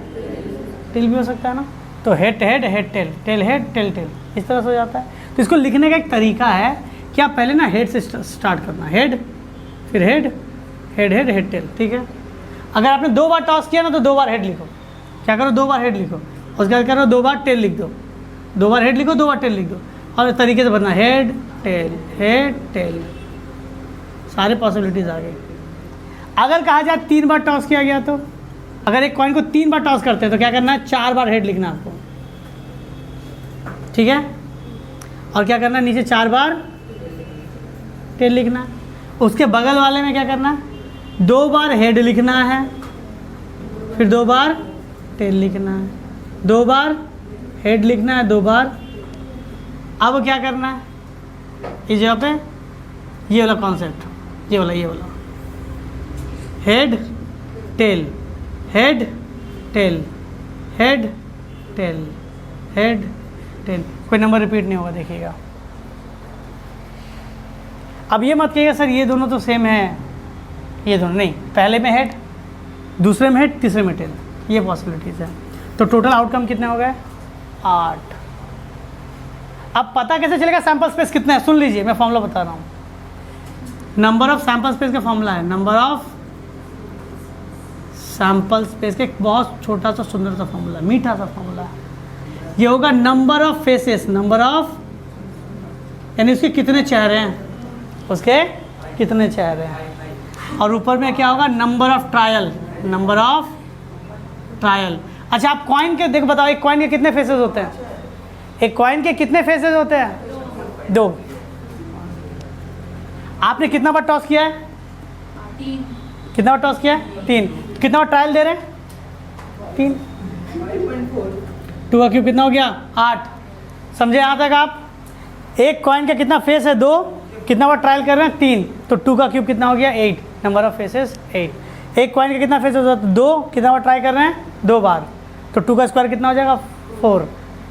टेल भी हो सकता है ना। तो head head head tail, tail head tail tail, इस तरह से हो जाता है। तो इसको लिखने का एक तरीका है कि आप पहले ना हेड से स्टार्ट करना, हेड, फिर head, head head head tell, ठीक है। अगर आपने 2 बार टॉस किया ना तो 2 बार हेड लिखो, क्या करो 2 बार हेड लिखो, उसके बाद करो 2 बार टेल लिख दो, 2 बार हेड लिखो, 2 बार टेल लिख दो, और इस तरीके से बनना हेड टेल, सारे पॉसिबिलिटीज़ आ गई। अगर कहा जाए 3 बार टॉस किया गया तो, अगर एक कॉइन को 3 बार टॉस करते हैं तो क्या करना है? 4 बार हेड लिखना आपको, ठीक है, और क्या करना है? नीचे 4 बार टेल लिखना है। उसके बगल वाले में क्या करना है? 2 बार हेड लिखना है, फिर 2 बार टेल लिखना है, 2 बार हेड लिखना है, 2 बार। अब क्या करना है? इस जगह पे ये वाला कॉन्सेप्ट, ये वाला head tail, head tell, head tell, head tell, कोई नंबर रिपीट नहीं होगा, देखिएगा। अब ये मत कहिएगा सर ये दोनों तो सेम है, ये दोनों नहीं, पहले में हेड, दूसरे में हेड, तीसरे में टेल, ये पॉसिबिलिटीज़ है। तो टोटल आउटकम कितने हो गए? 8। अब पता कैसे चलेगा सैंपल स्पेस कितना है? सुन लीजिए, मैं फॉर्मूला बता रहा हूँ। नंबर ऑफ सैंपल स्पेस का फॉर्मूला है, नंबर ऑफ सैंपल स्पेस का एक बहुत छोटा सा सुंदर सा फॉर्मूला, मीठा सा फॉर्मूला है। ये होगा number of faces, number of यानी उसके कितने चेहरे हैं, उसके कितने चेहरे हैं, और ऊपर में क्या होगा? Number of trial, number of trial. अच्छा आप कॉइन के देख बताओ, एक कॉइन के कितने फेसेस होते हैं? एक कॉइन के कितने फेसेस होते हैं? 2। आपने कितना बार टॉस किया है? 3। कितना बार टॉस किया है? 3। कितना बार ट्रायल दे रहे हैं? 3। 2 का क्यूब कितना हो गया? 8। समझे यहाँ तक आप? एक कॉइन का कितना फेस है? 2। कितना बार ट्रायल कर रहे हैं? 3। तो 2 का क्यूब कितना हो गया? 8। Number of faces 8। एक कॉइन का कितना फेस होता है? 2। कितना बार ट्राई कर रहे हैं? 2 बार। तो 2 का स्क्वायर कितना हो जाएगा? 4।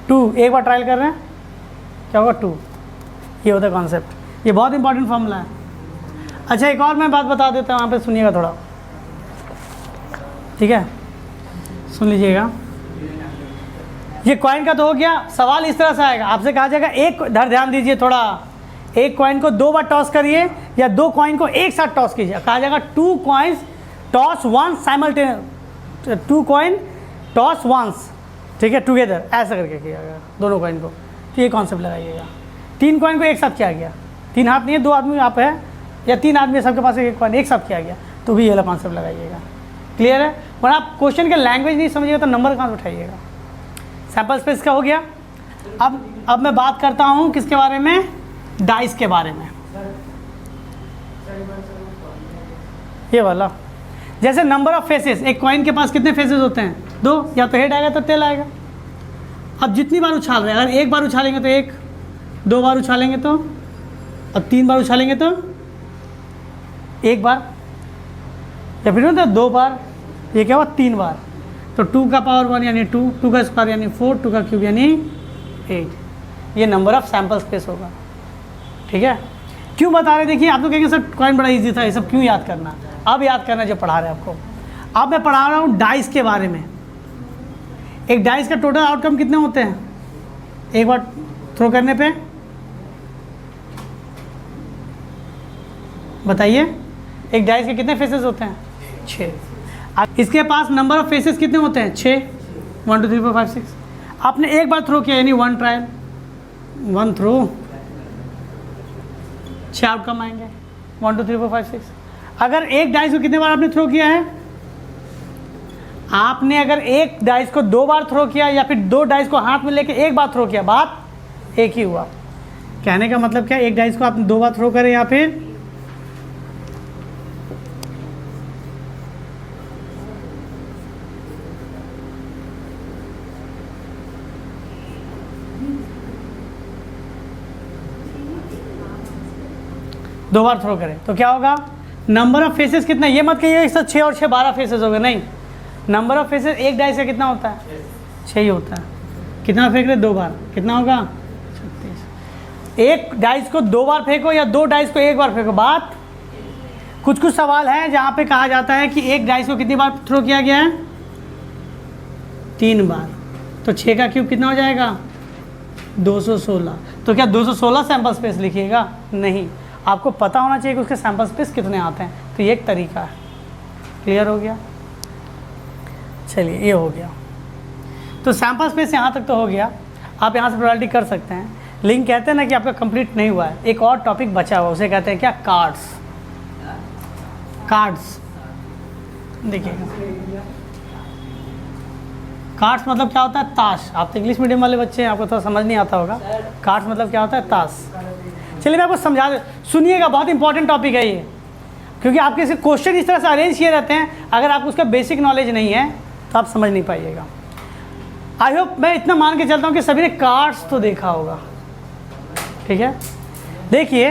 2 एक बार ट्रायल कर रहे हैं, क्या होगा? 2। ये होता है कॉन्सेप्ट, ये बहुत इंपॉर्टेंट फॉर्मूला है। अच्छा एक और मैं बात बता देता हूँ, यहाँ पे सुनिएगा थोड़ा, ठीक है, सुन लीजिएगा। ये कॉइन का तो हो गया। सवाल इस तरह से आएगा, आपसे कहा जाएगा एक, ध्यान दीजिए थोड़ा, एक कॉइन को 2 बार टॉस करिए या 2 कॉइन को एक साथ टॉस कीजिए। कहा जाएगा 2 coins toss once simultaneous, 2 coin toss once, ठीक है, टुगेदर, ऐसा करके किया गया दोनों कॉइन को। तो ये कॉन्सेप्ट लगाइएगा। 3 कॉइन को एक साथ किया गया, 3 हाथ नहीं है, 2 आदमी आप है या 3 आदमी सबके पास एक कॉइन एक साथ किया गया, तो भी ये वाला कॉन्सेप्ट लगाइएगा। क्लियर है? वरना आप क्वेश्चन के लैंग्वेज नहीं समझिएगा तो नंबर कहाँ से उठाइएगा। सैंपल स्पेस का हो गया। अब मैं बात करता हूँ किसके बारे में? डाइस के बारे में। ये वाला, जैसे नंबर ऑफ फेसेस, एक कॉइन के पास कितने फेसेस होते हैं? 2, या तो हेड आएगा तो टेल आएगा। अब जितनी बार उछाल रहे हैं, अगर एक बार उछालेंगे तो 1, 2 बार उछालेंगे तो, और 3 बार उछालेंगे तो 1 बार, या फिर तो 2 बार, ये क्या हुआ? 3 बार। तो 2 का पावर 1 यानी 2, 2 का स्क्वायर यानी 4, 2 का क्यूब यानी 8। ये नंबर ऑफ सैंपल स्पेस होगा, ठीक है। क्यों बता रहे? देखिए आप तो कहेंगे सर कॉइन बड़ा इजी था, ये सब क्यों याद करना? अब याद करना जो पढ़ा रहे हैं आपको। अब मैं पढ़ा रहा हूँ डाइस के बारे में। एक डाइस का टोटल आउटकम कितने होते हैं एक बार थ्रो करने पे? बताइए, एक डाइस के कितने फेसेस होते हैं? 6। इसके पास नंबर ऑफ फेसेस कितने होते हैं? 6। 1 2 3 4 5 6। आपने एक बार थ्रो किया यानी 1 ट्रायल, 1 थ्रो, 6 आउटकम आएंगे। 1 2 3 4 5 6। अगर एक डाइस को कितने बार आपने थ्रो किया है? आपने अगर एक डाइस को 2 बार थ्रो किया या फिर 2 डाइस को हाथ में लेके एक बार थ्रो किया, बात एक ही हुआ। कहने का मतलब क्या? एक डाइस को आपने 2 बार थ्रो करें या फिर 2 बार थ्रो करें तो क्या होगा, नंबर ऑफ फेसेस कितना, ये मत कहिए सर 6 और 6 12 फेसेस हो गए, नहीं, नंबर ऑफ फेसेस एक डाइस का कितना होता है, 6 ही होता है। कितना फेंक रहे, 2 बार, कितना होगा 36। एक डाइस को 2 बार फेंको या 2 डाइस को 1 बार फेंको, बात। कुछ सवाल हैं जहाँ पे कहा जाता है कि एक डाइस को कितनी बार थ्रो किया गया है, 3 बार, तो 6 का क्यूब कितना हो जाएगा 216। तो क्या 216 सैंपल स्पेस लिखिएगा, नहीं, आपको पता होना चाहिए कि उसके सैंपल स्पेस कितने आते हैं, तो ये एक तरीका है। क्लियर हो गया, चलिए ये हो गया। तो सैंपल स्पेस यहाँ तक तो हो गया, आप यहाँ से प्रोबेबिलिटी कर सकते हैं। लिंक कहते हैं ना कि आपका कंप्लीट नहीं हुआ है, एक और टॉपिक बचा हुआ, उसे कहते हैं क्या, कार्ड्स। कार्ड्स देखिएगा, कार्ड्स मतलब क्या होता है, ताश। आप तो इंग्लिश मीडियम वाले बच्चे हैं, आपको थोड़ा समझ नहीं आता होगा। कार्ड्स मतलब क्या होता है, ताश। चलिए मैं आपको समझा दे, सुनिएगा, बहुत इंपॉर्टेंट टॉपिक है ये, क्योंकि आपके इसके क्वेश्चन इस तरह से अरेंज किए रहते हैं, अगर आपको उसका बेसिक नॉलेज नहीं है तो आप समझ नहीं पाइएगा। आई होप, मैं इतना मान के चलता हूँ कि सभी ने कार्ड्स तो देखा होगा, ठीक है। देखिए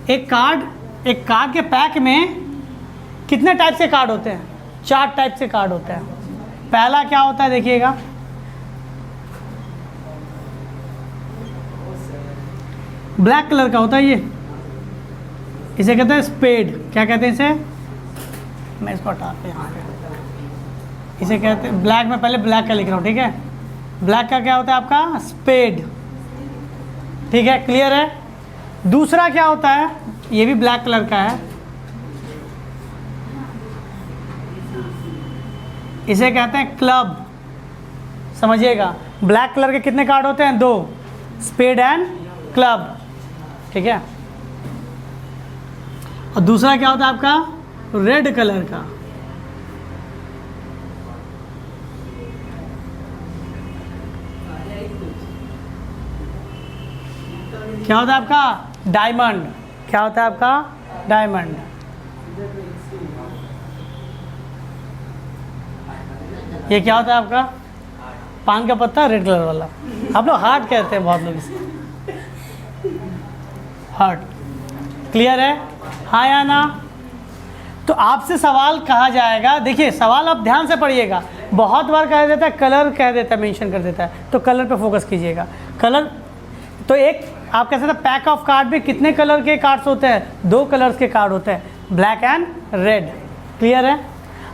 एक कार्ड के पैक में कितने टाइप के कार्ड होते हैं, 4 टाइप के कार्ड होते हैं। पहला क्या होता है देखिएगा, ब्लैक कलर का होता है ये, इसे कहते हैं स्पेड। क्या कहते हैं इसे, मैं इसको हटा के यहाँ पे, इसे कहते हैं ब्लैक, में पहले ब्लैक का लिख रहा हूँ, ठीक है। ब्लैक का क्या होता है आपका, स्पेड, ठीक है, क्लियर है। दूसरा क्या होता है, ये भी ब्लैक कलर का है, इसे कहते हैं क्लब। समझिएगा, ब्लैक कलर के कितने कार्ड होते हैं, 2, स्पेड एंड क्लब, ठीक है। और दूसरा क्या होता है आपका, रेड कलर का, क्या होता है आपका, डायमंड। क्या होता है आपका, डायमंड। ये क्या होता है आपका, पान का पत्ता, रेड कलर वाला, आप लोग हार्ट कहते हैं बहुत लोग इसे, हार्ट। क्लियर है, हाँ या ना। तो आपसे सवाल कहा जाएगा, देखिए सवाल आप ध्यान से पढ़िएगा, बहुत बार कह देता है कलर, कह देता है, मेंशन कर देता है, तो कलर पे फोकस कीजिएगा। कलर तो एक आप कह सकते हैं पैक ऑफ कार्ड में कितने कलर के कार्ड्स होते हैं, 2 कलर्स के कार्ड होते हैं, ब्लैक एंड रेड। क्लियर है।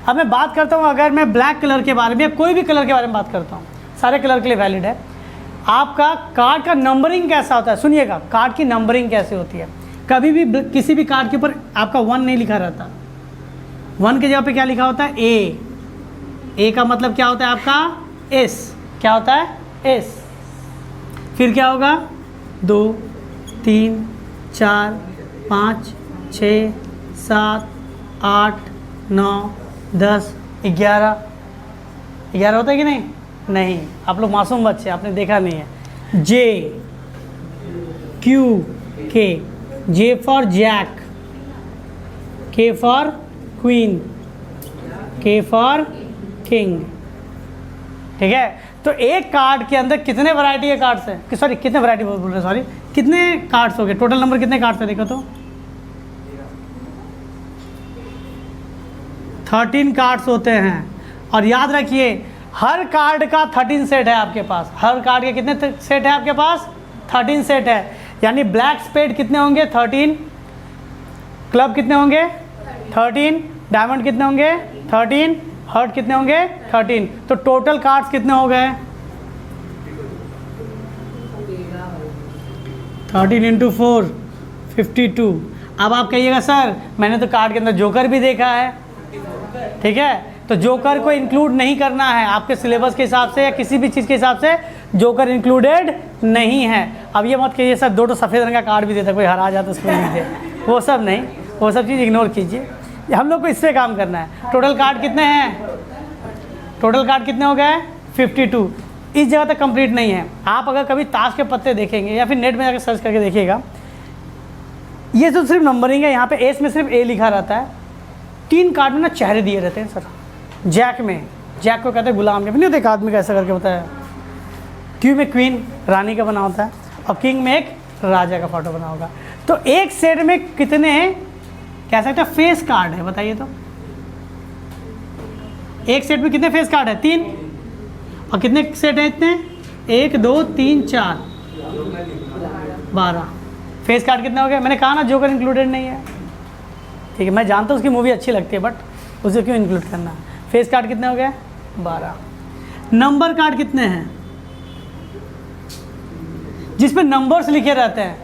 अब मैं बात करता हूँ, अगर मैं ब्लैक कलर के बारे में या कोई भी कलर के बारे में बात करता हूँ, सारे कलर के लिए वैलिड है। आपका कार्ड का नंबरिंग कैसा होता है, सुनिएगा, कार्ड की नंबरिंग कैसे होती है। कभी भी किसी भी कार्ड के ऊपर आपका 1 नहीं लिखा रहता, 1 के जगह पे क्या लिखा होता है, ए का मतलब क्या होता है आपका, एस। क्या होता है, एस। फिर क्या होगा, 2 3 4 5 6 7 8 9 10 11 होता है कि नहीं, नहीं, आप लोग मासूम बच्चे, आपने देखा नहीं है। जे, क्यू, के, जे फॉर जैक, के फॉर क्वीन, के फॉर किंग, ठीक है। तो एक कार्ड के अंदर कितने वैरायटी के कार्ड्स हैं, सॉरी कितने वैरायटी बोल रहे, सॉरी कितने कार्ड्स हो गए, टोटल नंबर कितने कार्ड्स है देखो तो, 13 कार्ड्स होते हैं। और याद रखिए हर कार्ड का 13 सेट है आपके पास, हर कार्ड के कितने सेट है आपके पास, 13 सेट है। यानी ब्लैक स्पेड कितने होंगे, 13, क्लब कितने होंगे, 13, डायमंड कितने होंगे, 13, हर्ट कितने होंगे, 13। तो टोटल कार्ड्स कितने हो गए, 13 × 4 52। अब आप कहिएगा सर मैंने तो कार्ड के अंदर जोकर भी देखा है, ठीक है। तो जोकर को इंक्लूड नहीं करना है, आपके सिलेबस के हिसाब से या किसी भी चीज़ के हिसाब से जोकर इंक्लूडेड नहीं है। अब ये मत कहिए सर 2 तो सफ़ेद रंग का कार्ड भी देता, कोई हरा जाता उसको नहीं दे, वो सब नहीं, वो सब चीज़ इग्नोर कीजिए। हम लोग को इससे काम करना है। टोटल कार्ड कितने हैं, टोटल कार्ड कितने हो गए, 52। इस जगह तक कंप्लीट नहीं है। आप अगर कभी ताश के पत्ते देखेंगे या फिर नेट में जाकर सर्च करके देखिएगा, ये तो सिर्फ नंबरिंग है, यहाँ पे एस में सिर्फ ए लिखा रहता है। 3 कार्ड में ना चेहरे दिए रहते हैं सर। जैक में, जैक को कहते हैं गुलाम के, नहीं होता एक आदमी का ऐसा करके होता है। क्यू में क्वीन, रानी का बना होता है, और किंग में एक राजा का फोटो बना होगा। तो एक सेट में कितने कह सकते हैं फेस कार्ड है, बताइए तो। एक सेट में कितने फेस कार्ड है? 3। और कितने सेट है इतने? 1 2 3 4 12 फेस कार्ड कितने हो गए? मैंने कहा ना जोकर इंक्लूडेड नहीं है। ठीक है, मैं जानता हूँ उसकी मूवी अच्छी लगती है, बट उसे क्यों इंक्लूड करना। फेस कार्ड कितने हो गए? 12। नंबर कार्ड कितने हैं जिसपे नंबर्स लिखे रहते हैं?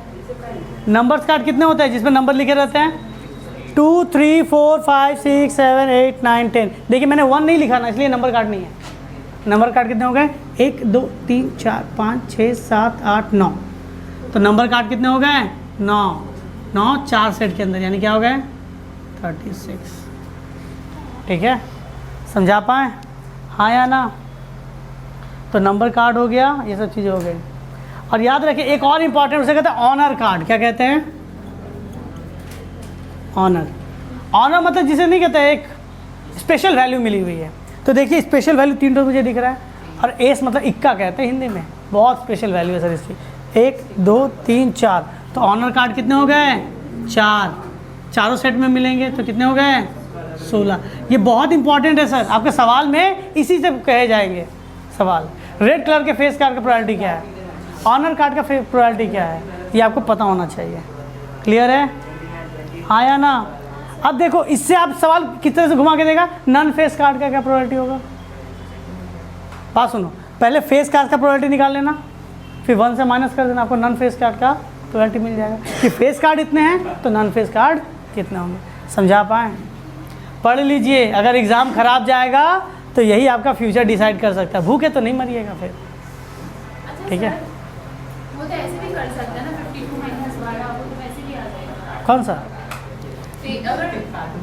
नंबर्स कार्ड कितने होते हैं जिसमें नंबर लिखे रहते हैं? 2 3 4 5 6 7 8 9 10। देखिए मैंने 1 नहीं लिखा ना, इसलिए नंबर कार्ड नहीं है। नंबर कार्ड कितने हो गए? 1 2 3 4 5 6 7 8 9। तो नंबर कार्ड कितने हो गए? 9 4 सेट के अंदर, यानी क्या हो गए? 36। ठीक है, समझा पाए? हाँ या ना? तो नंबर कार्ड हो गया, ये सब चीज़ें हो गई। और याद रखिए एक और इंपॉर्टेंट, उसे कहते हैं ऑनर कार्ड। क्या कहते हैं? ऑनर। ऑनर मतलब जिसे नहीं कहते एक स्पेशल वैल्यू मिली हुई है। तो देखिए स्पेशल वैल्यू 3 मुझे दिख रहा है, और एस मतलब इक्का कहते हैं हिंदी में, बहुत स्पेशल वैल्यू है सर इसकी। 1 2 3 4। तो ऑनर कार्ड कितने हो गए? 4। चारों सेट में मिलेंगे तो कितने हो गए? 16। ये बहुत इंपॉर्टेंट है सर, आपके सवाल में इसी से कहे जाएंगे सवाल। रेड कलर के फेस कार्ड का प्रोबेबिलिटी क्या है, ऑनर कार्ड का प्रोबेबिलिटी क्या है, ये आपको पता होना चाहिए। क्लियर है? हाँ या ना? अब देखो इससे आप सवाल किस तरह से घुमा के देगा, नॉन फेस कार्ड का क्या प्रोबेबिलिटी होगा। बात सुनो, पहले फेस कार्ड का प्रोबेबिलिटी निकाल लेना, फिर 1 से माइनस कर देना, आपको नॉन फेस कार्ड का प्रोबेबिलिटी मिल जाएगा कि फेस कार्ड इतने हैं तो नॉन फेस कार्ड कितने होंगे। समझा पाए? पढ़ लीजिए, अगर एग्ज़ाम खराब जाएगा तो यही आपका फ्यूचर डिसाइड कर सकता है। भूखे तो नहीं मरिएगा फिर। ठीक है, वो तो ऐसे भी कर सकते हैं ना, 52 माइनस 12 वो तो वैसे भी आ जाएगा। कौन सा? अगर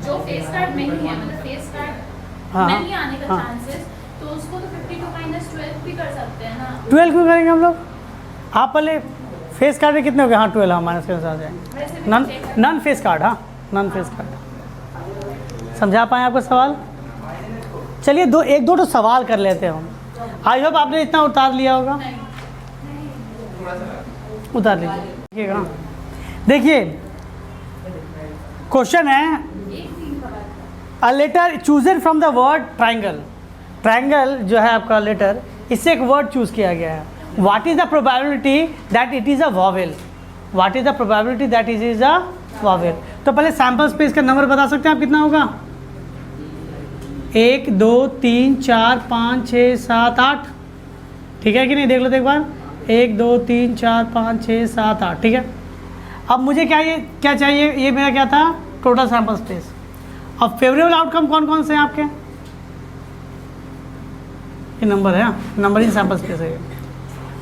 जो फेस कार्ड नहीं है, मतलब फेस कार्ड हाँ, नहीं आने का हाँ। चांसेस, तो उसको तो 52 माइनस 12 भी कर सकते हैं ना। 12 क्यों करेंगे हम लोग? आप पहले फेस कार्ड में कितने हो गए? हाँ 12, हाँ माइनस के साथ जाएंगे। वैसे भी नॉन check कर- नॉन फेस कार्ड, हाँ नॉन फेस कार्ड। समझा पाए आपका सवाल? चलिए एक दो सवाल कर लेते हैं हम। आई होप आपने इतना उतार लिया होगा। नहीं, उतार लीजिए। देखिएगा, देखिए क्वेश्चन है, a letter chosen from the word triangle. Triangle जो है आपका लेटर, इससे एक वर्ड चूज किया गया है। What is the probability that it is a vowel? What is the probability that it is a vowel? तो पहले सैंपल स्पेस का नंबर बता सकते हैं आप कितना होगा? 1 2 3 4 5 6 7 8। ठीक है कि नहीं? देख लो तो एक बार, 1 2 3 4 5 6 7 8। ठीक है, अब मुझे क्या चाहिए? ये मेरा क्या था? Total sample space. अब फेवरेबल आउटकम कौन कौन से हैं आपके? ये नंबर है, नंबर इन सैंपल स्पेस है।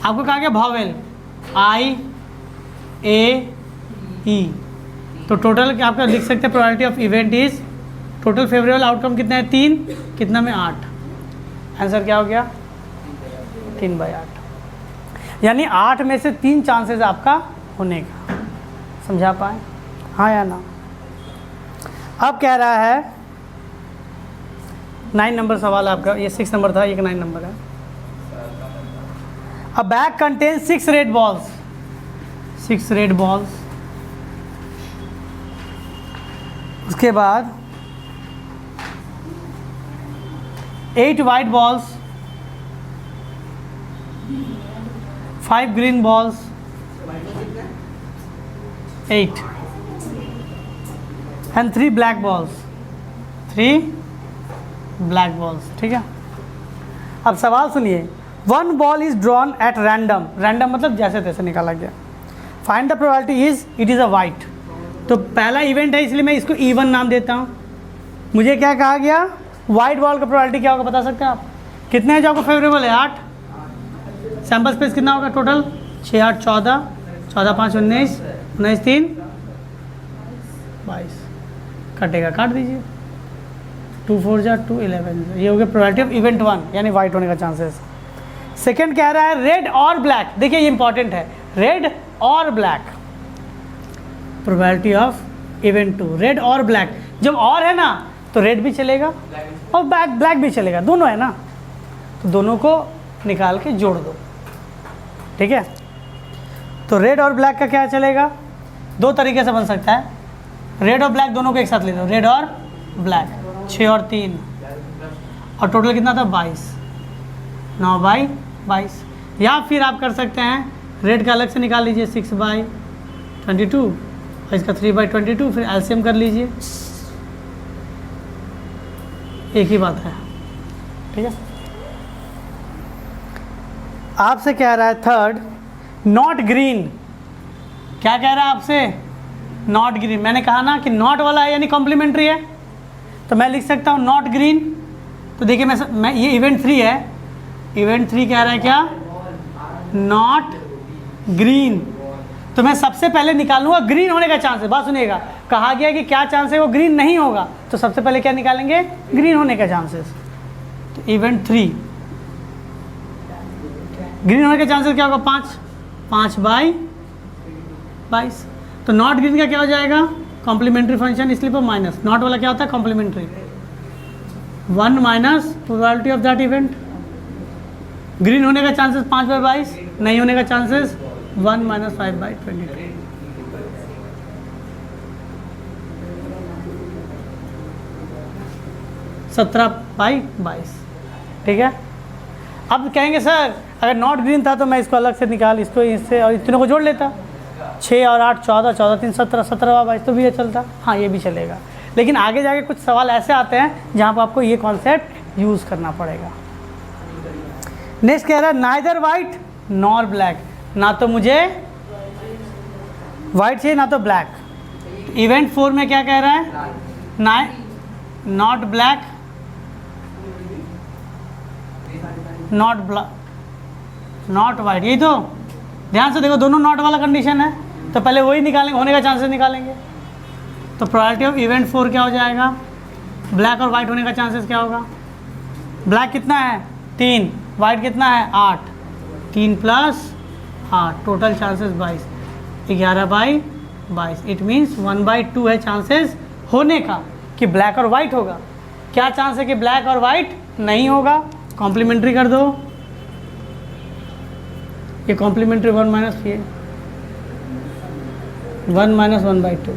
आपको कहा गया वॉवेल I A E। तो टोटल आपका लिख सकते हैं probability of event is, total favourable outcome कितना है? 3, कितना में 8। आंसर क्या हो गया? 3/8। यानी 8 में से 3 चांसेस आपका होने का। समझा पाए? हाँ या ना? अब कह रहा है 9 नंबर सवाल आपका, ये 6 नंबर था, ये 9 नंबर है। अ bag contains 6 red balls. 6 red balls. उसके बाद 8 white balls, 5 green balls, 8 and 3 black balls. 3 black balls. ठीक है, अब सवाल सुनिए। 1 ball is drawn at random. Random मतलब जैसे तैसे निकाला गया। Find the probability is it is a white. तो पहला इवेंट है इसलिए मैं इसको E1 नाम देता हूँ। मुझे क्या कहा गया? वाइट बॉल का प्रोबेबिलिटी क्या होगा बता सकते हैं आप? कितने हैं जो आपको फेवरेबल है? 8। सैम्पल स्पेस कितना होगा टोटल? 6 8 14, 14 5 19, 19 3 22। कटेगा, काट दीजिए। 2 4 जा 2 11। ये हो गया प्रोबेबिलिटी ऑफ इवेंट 1, यानी वाइट होने का चांसेस। सेकंड कह रहा है रेड और ब्लैक। देखिए ये इंपॉर्टेंट है, रेड और black. Probability of event 2, red और ब्लैक। जब और है ना तो रेड भी चलेगा और ब्लैक भी चलेगा, दोनों है ना, तो दोनों को निकाल के जोड़ दो। ठीक है, तो रेड और ब्लैक का क्या चलेगा? दो तरीके से बन सकता है, रेड और ब्लैक दोनों को एक साथ ले लो, रेड और ब्लैक, 6 और 3 और टोटल कितना था 22, 9/22। या फिर आप कर सकते हैं रेड का अलग से निकाल लीजिए 6/22 और इसका 3/22, फिर एलसीएम कर लीजिए, एक ही बात है। ठीक है, आपसे कह रहा है थर्ड, नॉट ग्रीन। क्या कह रहा है आपसे? Not green. मैंने कहा ना कि नॉट वाला है यानी कॉम्प्लीमेंट्री है, तो मैं लिख सकता हूँ नॉट ग्रीन। तो देखिए मैं ये इवेंट 3 है, इवेंट 3 कह रहा है क्या? Not green. तो मैं सबसे पहले निकालूंगा ग्रीन होने का चांस है। बात सुनिएगा, कहा गया कि क्या चांस है वो ग्रीन नहीं होगा, तो सबसे पहले क्या निकालेंगे? ग्रीन होने का चांसेस। तो इवेंट 3 ग्रीन होने के चांसेस क्या होगा? 5/22। तो नॉट ग्रीन का क्या हो जाएगा? कॉम्प्लीमेंट्री फंक्शन, इसलिए पर माइनस। नॉट वाला क्या होता है? Complementary. 1 minus probability of that event. Green होने का चांसेस 5/22, नहीं होने का चांसेस 1 माइनस 5/22। 17/22। ठीक है, अब कहेंगे सर अगर नॉट ग्रीन था तो मैं इसको अलग से निकाल, इसको इससे और इतने को जोड़ लेता, 6 और 8 14, 14 3 17, 17/22 तो भी ये चलता। हाँ, ये भी चलेगा, लेकिन आगे जाके कुछ सवाल ऐसे आते हैं जहाँ पर आपको ये कॉन्सेप्ट यूज़ करना पड़ेगा। नेक्स्ट कह रहा है नाइदर वाइट नॉर ब्लैक। ना तो मुझे वाइट चाहिए ना तो ब्लैक। इवेंट 4 में क्या कह रहा है? Not black not white. यही तो, ध्यान से देखो, दोनों नॉट वाला कंडीशन है, तो पहले वही निकालेंगे, होने का चांसेस निकालेंगे। तो प्रोबेबिलिटी ऑफ इवेंट 4 क्या हो जाएगा? ब्लैक और वाइट होने का चांसेस क्या होगा? ब्लैक कितना है? 3, वाइट कितना है? 8, 3 + 8, टोटल चांसेस 22, 11/22। इट मीन्स 1/2 है चांसेस होने का कि ब्लैक और वाइट होगा। क्या चांस है कि ब्लैक और वाइट नहीं होगा? कॉम्प्लीमेंट्री कर दो, ये कॉम्प्लीमेंट्री 1 माइनस 1/2।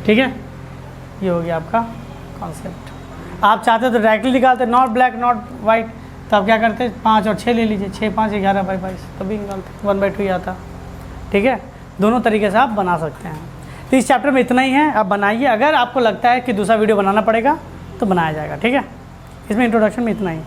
ठीक है, ये हो गया आपका कॉन्सेप्ट। आप चाहते तो डायरेक्टली निकालते नॉट ब्लैक नॉट वाइट, तो आप क्या करते? 5 और 6 ले लीजिए, 6 5 11/22, तभी निकालते 1/2 ही आता। ठीक है, दोनों तरीके से आप बना सकते हैं। तो इस चैप्टर में इतना ही है, आप बनाइए। अगर आपको लगता है कि दूसरा वीडियो बनाना पड़ेगा तो बनाया जाएगा। ठीक है, इसमें इंट्रोडक्शन में इतना ही।